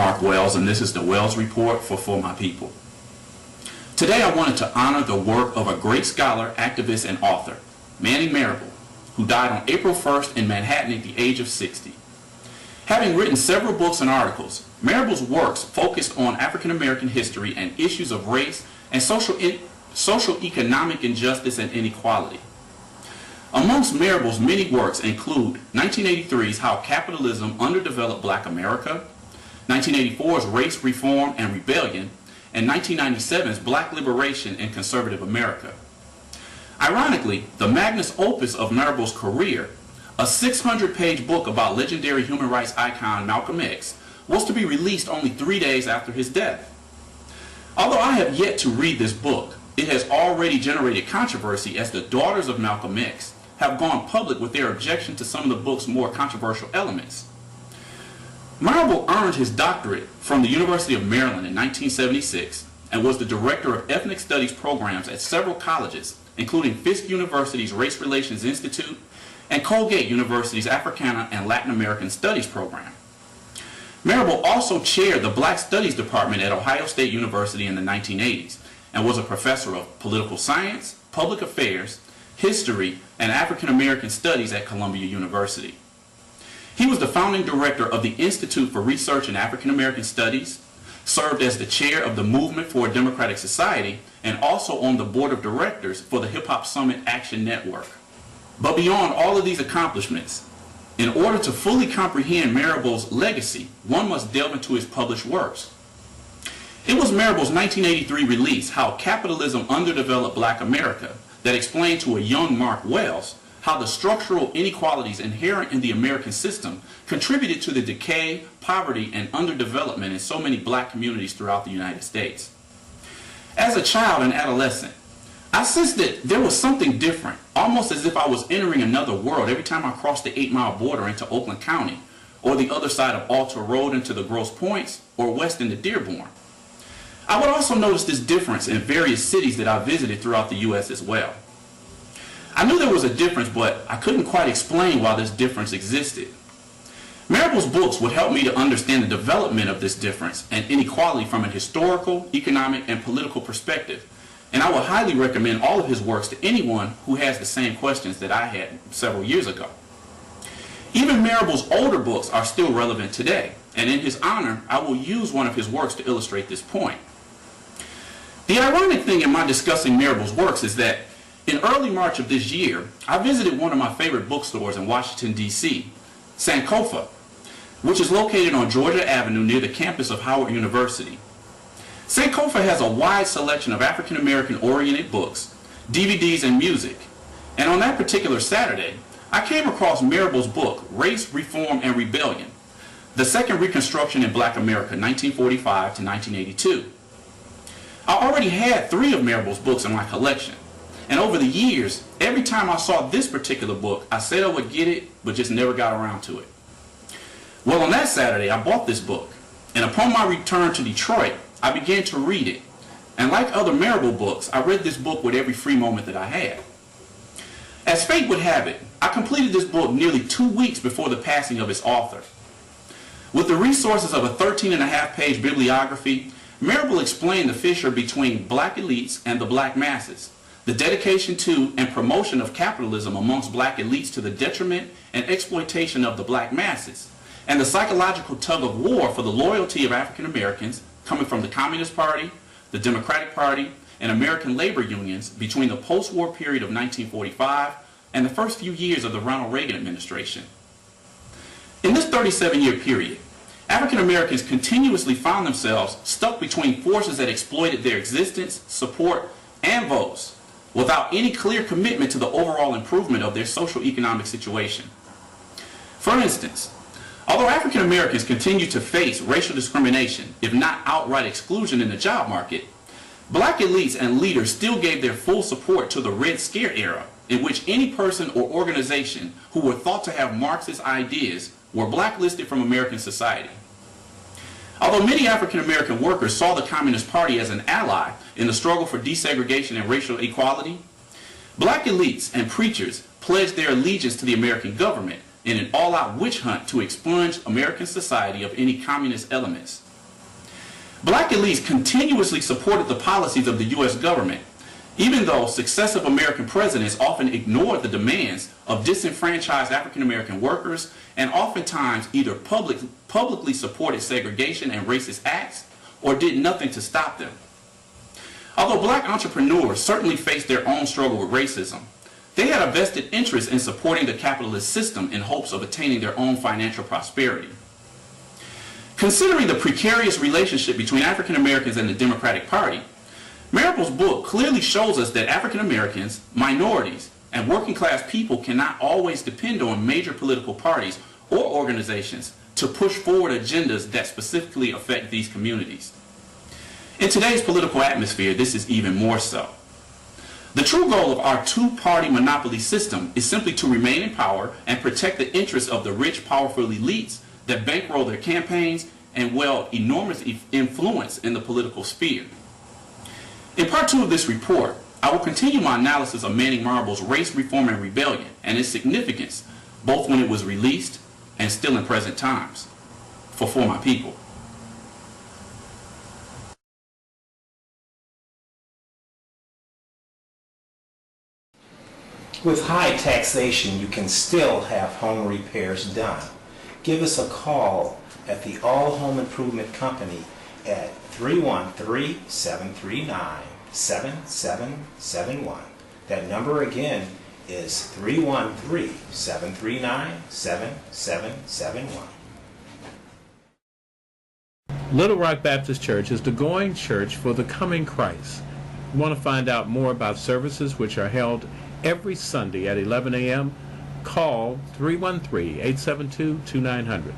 Mark Wells, and this is the Wells Report for My People. Today I wanted to honor the work of a great scholar, activist, and author, Manning Marable, who died on April 1st in Manhattan at the age of 60. Having written several books and articles, Marable's works focused on African American history and issues of race and social economic injustice and inequality. Amongst Marable's many works include 1983's How Capitalism Underdeveloped Black America, 1984's Race, Reform, and Rebellion, and 1997's Black Liberation in Conservative America. Ironically, the magnus opus of Marable's career, a 600-page book about legendary human rights icon Malcolm X, was to be released only 3 days after his death. Although I have yet to read this book, it has already generated controversy as the daughters of Malcolm X have gone public with their objection to some of the book's more controversial elements. Marable earned his doctorate from the University of Maryland in 1976 and was the director of ethnic studies programs at several colleges, including Fisk University's Race Relations Institute and Colgate University's Africana and Latin American Studies program. Marable also chaired the Black Studies Department at Ohio State University in the 1980s and was a professor of political science, public affairs, history, and African American studies at Columbia University. He was the founding director of the Institute for Research in African American Studies, served as the chair of the Movement for a Democratic Society, and also on the board of directors for the Hip Hop Summit Action Network. But beyond all of these accomplishments, in order to fully comprehend Marable's legacy, one must delve into his published works. It was Marable's 1983 release, How Capitalism Underdeveloped Black America, that explained to a young Mark Wells how the structural inequalities inherent in the American system contributed to the decay, poverty, and underdevelopment in so many black communities throughout the United States. As a child and adolescent, I sensed that there was something different, almost as if I was entering another world every time I crossed the 8-mile border into Oakland County, or the other side of Alta Road into the Grosse Pointes, or west into Dearborn. I would also notice this difference in various cities that I visited throughout the U.S. as well. I knew there was a difference, but I couldn't quite explain why this difference existed. Marable's books would help me to understand the development of this difference and inequality from a historical, economic, and political perspective, and I would highly recommend all of his works to anyone who has the same questions that I had several years ago. Even Marable's older books are still relevant today, and in his honor, I will use one of his works to illustrate this point. The ironic thing in my discussing Marable's works is that in early March of this year, I visited one of my favorite bookstores in Washington, D.C., Sankofa, which is located on Georgia Avenue near the campus of Howard University. Sankofa has a wide selection of African American oriented books, DVDs, and music, and on that particular Saturday, I came across Marable's book, Race, Reform, and Rebellion, The Second Reconstruction in Black America, 1945 to 1982. I already had 3 of Marable's books in my collection, and over the years, every time I saw this particular book, I said I would get it, but just never got around to it. Well, on that Saturday, I bought this book, and upon my return to Detroit, I began to read it, and like other Marable books, I read this book with every free moment that I had. As fate would have it, I completed this book nearly 2 weeks before the passing of its author. With the resources of a 13.5-page bibliography, Marable explained the fissure between black elites and the black masses, the dedication to and promotion of capitalism amongst black elites to the detriment and exploitation of the black masses, and the psychological tug of war for the loyalty of African Americans coming from the Communist Party, the Democratic Party, and American labor unions between the post-war period of 1945 and the first few years of the Ronald Reagan administration. In this 37-year period, African Americans continuously found themselves stuck between forces that exploited their existence, support, and votes without any clear commitment to the overall improvement of their socio-economic situation. For instance, although African Americans continue to face racial discrimination, if not outright exclusion in the job market, black elites and leaders still gave their full support to the Red Scare era, in which any person or organization who were thought to have Marxist ideas were blacklisted from American society. Although many African American workers saw the Communist Party as an ally in the struggle for desegregation and racial equality, black elites and preachers pledged their allegiance to the American government in an all-out witch hunt to expunge American society of any communist elements. Black elites continuously supported the policies of the U.S. government, even though successive American presidents often ignored the demands of disenfranchised African American workers and oftentimes either publicly supported segregation and racist acts or did nothing to stop them. Although black entrepreneurs certainly faced their own struggle with racism, they had a vested interest in supporting the capitalist system in hopes of attaining their own financial prosperity. Considering the precarious relationship between African Americans and the Democratic Party, Marable's book clearly shows us that African Americans, minorities, and working class people cannot always depend on major political parties or organizations to push forward agendas that specifically affect these communities. In today's political atmosphere, this is even more so. The true goal of our two-party monopoly system is simply to remain in power and protect the interests of the rich, powerful elites that bankroll their campaigns and wield enormous influence in the political sphere. In part 2 of this report, I will continue my analysis of Manning Marable's Race, Reform, and Rebellion and its significance, both when it was released and still in present times, for my people. With high taxation, you can still have home repairs done. Give us a call at the All Home Improvement Company at 313-739-7771. That number again is 313-739-7771. Little Rock Baptist Church is the going church for the coming Christ. You want to find out more about services which are held every Sunday at 11 a.m.? Call 313-872-2900.